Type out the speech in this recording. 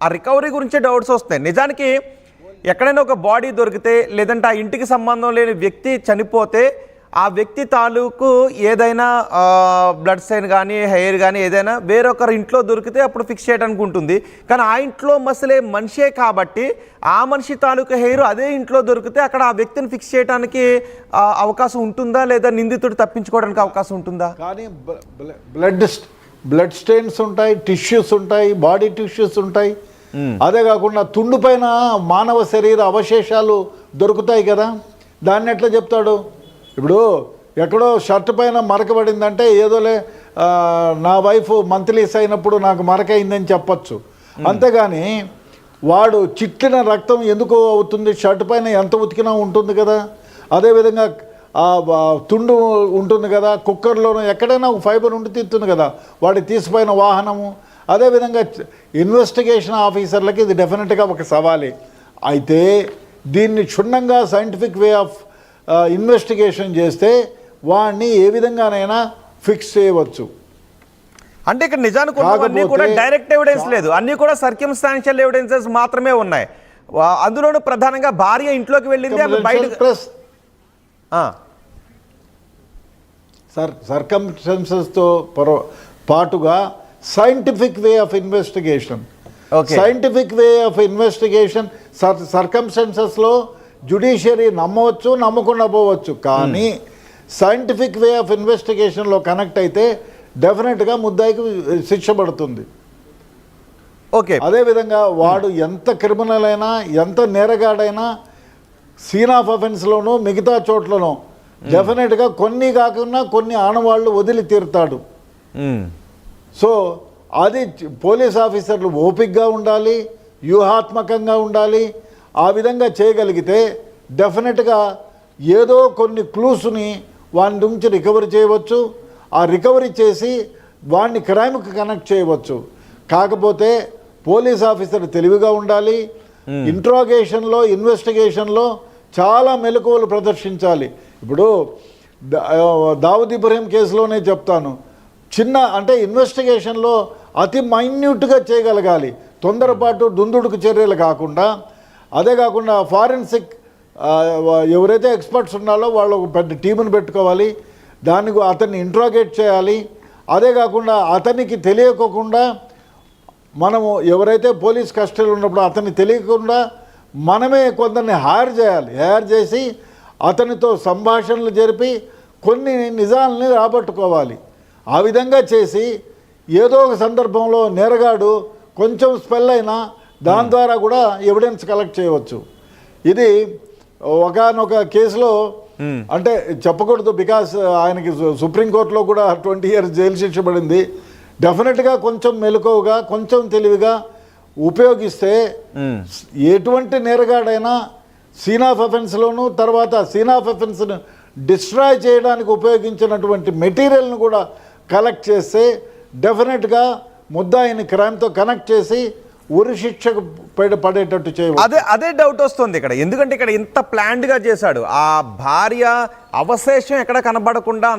ఆ రికవరీ గురించి డౌట్స్ వస్తాయి. నిజానికి ఎక్కడైనా ఒక బాడీ దొరికితే లేదంటే ఆ ఇంటికి సంబంధం లేని వ్యక్తి చనిపోతే ఆ వ్యక్తి తాలూకు ఏదైనా బ్లడ్ సైన్ కానీ హెయిర్ కానీ ఏదైనా వేరొకరి ఇంట్లో దొరికితే అప్పుడు ఫిక్స్ చేయడానికి ఉంటుంది. కానీ ఆ ఇంట్లో మసలే మనిషే కాబట్టి ఆ మనిషి తాలూకు హెయిర్ అదే ఇంట్లో దొరికితే అక్కడ ఆ వ్యక్తిని ఫిక్స్ చేయడానికి అవకాశం ఉంటుందా, లేదా నిందితుడు తప్పించుకోవడానికి అవకాశం ఉంటుందా? కానీ బ్లడ్ స్టెయిన్స్ ఉంటాయి, టిష్యూస్ ఉంటాయి, బాడీ టిష్యూస్ ఉంటాయి. అదే కాకుండా తుండు పైన మానవ శరీర అవశేషాలు దొరుకుతాయి కదా, దాన్ని ఎట్లా చెప్తాడు? ఇప్పుడు ఎక్కడో షర్ట్ పైన మరకబడిందంటే ఏదోలే నా వైఫ్ మంత్లీస్ అయినప్పుడు నాకు మరకైందని చెప్పచ్చు. అంతేగాని వాడు చిట్లిన రక్తం ఎందుకు అవుతుంది? షర్ట్ పైన ఎంత ఉతికినా ఉంటుంది కదా. అదేవిధంగా తుండు ఉంటుంది కదా, కుక్కర్లోనూ ఎక్కడైనా ఒక ఫైబర్ ఉండి తీస్తుంది కదా, వాడి తీసిపోయిన వాహనము. అదేవిధంగా ఇన్వెస్టిగేషన్ ఆఫీసర్లకి ఇది డెఫినెట్గా ఒక సవాలే. అయితే దీన్ని క్షుణ్ణంగా సైంటిఫిక్ వే ఆఫ్ ఇన్వెస్టిగేషన్ చేస్తే వాడిని ఏ విధంగానైనా ఫిక్స్ చేయవచ్చు. అంటే ఇక్కడ నిజానికి అన్నీ కూడా డైరెక్ట్ ఎవిడెన్స్ లేదు, అన్నీ కూడా సర్కమ్స్టాన్షియల్ ఎవిడెన్సెస్ మాత్రమే ఉన్నాయి. అందులోనూ ప్రధానంగా భార్య ఇంట్లోకి వెళ్ళింది, బయట సర్కమ్స్టాన్సెస్తో పాటుగా scientific way of investigation, scientific way of investigation సర్కమ్స్టాన్సెస్లో జ్యుడిషియరీ నమ్మవచ్చు, నమ్మకుండా పోవచ్చు. కానీ సైంటిఫిక్ వే ఆఫ్ ఇన్వెస్టిగేషన్లో కనెక్ట్ అయితే డెఫినెట్గా ముద్దాయికి శిక్ష పడుతుంది. ఓకే, అదేవిధంగా వాడు ఎంత క్రిమినల్ అయినా, ఎంత నేరగాడైనా సీన్ ఆఫ్ అఫెన్స్లోనూ మిగతా చోట్లను డెఫినెట్గా కొన్ని కాకుండా కొన్ని ఆనవాళ్ళు వదిలి తీరుతాడు. సో అది పోలీస్ ఆఫీసర్లు ఓపికగా ఉండాలి, వ్యూహాత్మకంగా ఉండాలి. ఆ విధంగా చేయగలిగితే డెఫినెట్గా ఏదో కొన్ని క్లూస్ని వాని నుంచి రికవరీ చేయవచ్చు. ఆ రికవరీ చేసి వాడిని క్రైమ్కి కనెక్ట్ చేయవచ్చు. కాకపోతే పోలీస్ ఆఫీసర్ తెలివిగా ఉండాలి. ఇంట్రాగేషన్లో, ఇన్వెస్టిగేషన్లో చాలా మెలకువలు ప్రదర్శించాలి. ఇప్పుడు దావుద్ ఇబ్రహీం కేసులోనే చెప్తాను, చిన్న అంటే ఇన్వెస్టిగేషన్లో అతి మైన్యూట్గా చేయగలగాలి, తొందరపాటు దుందుడుకు చర్యలు కాకుండా. అదే కాకుండా ఫారెన్సిక్ ఎవరైతే ఎక్స్పర్ట్స్ ఉన్నారో వాళ్ళు ఒక పెద్ద టీమును పెట్టుకోవాలి, దానికి అతన్ని ఇంట్రాగేట్ చేయాలి. అదే కాకుండా అతనికి తెలియకోకుండా మనము ఎవరైతే పోలీస్ కస్టడీలో ఉన్నప్పుడు అతన్ని తెలియకుండా మనమే కొందరిని హైర్ చేయాలి. హైర్ చేసి అతనితో సంభాషణలు జరిపి కొన్ని నిజాలని రాబట్టుకోవాలి. ఆ విధంగా చేసి ఏదో ఒక సందర్భంలో నేరగాడు కొంచెం స్పెల్ అయినా దాని ద్వారా కూడా ఎవిడెన్స్ కలెక్ట్ చేయవచ్చు. ఇది ఒకనొక కేసులో అంటే చెప్పకూడదు, బికాస్ ఆయనకి సుప్రీంకోర్టులో కూడా 20 years జైలు శిక్ష పడింది. డెఫినెట్గా కొంచెం మెలకువగా, కొంచెం తెలివిగా ఉపయోగిస్తే ఎటువంటి నేరగాడైనా సీన్ ఆఫ్ అఫెన్స్లోనూ తర్వాత సీన్ ఆఫ్ అఫెన్స్ను డిస్ట్రాయ్ చేయడానికి ఉపయోగించినటువంటి మెటీరియల్ను కూడా కలెక్ట్ చేస్తే డెఫినెట్గా ముద్దాయిని క్రైమ్తో కనెక్ట్ చేసి ఉరి శిక్షకు పడేటట్టు చేయవచ్చు. అదే డౌట్ వస్తుంది ఇక్కడ. ఎందుకంటే ఇక్కడ ఇంత ప్లాన్డ్గా చేశాడు, ఆ భార్య అవశేషం ఎక్కడ కనబడకుండా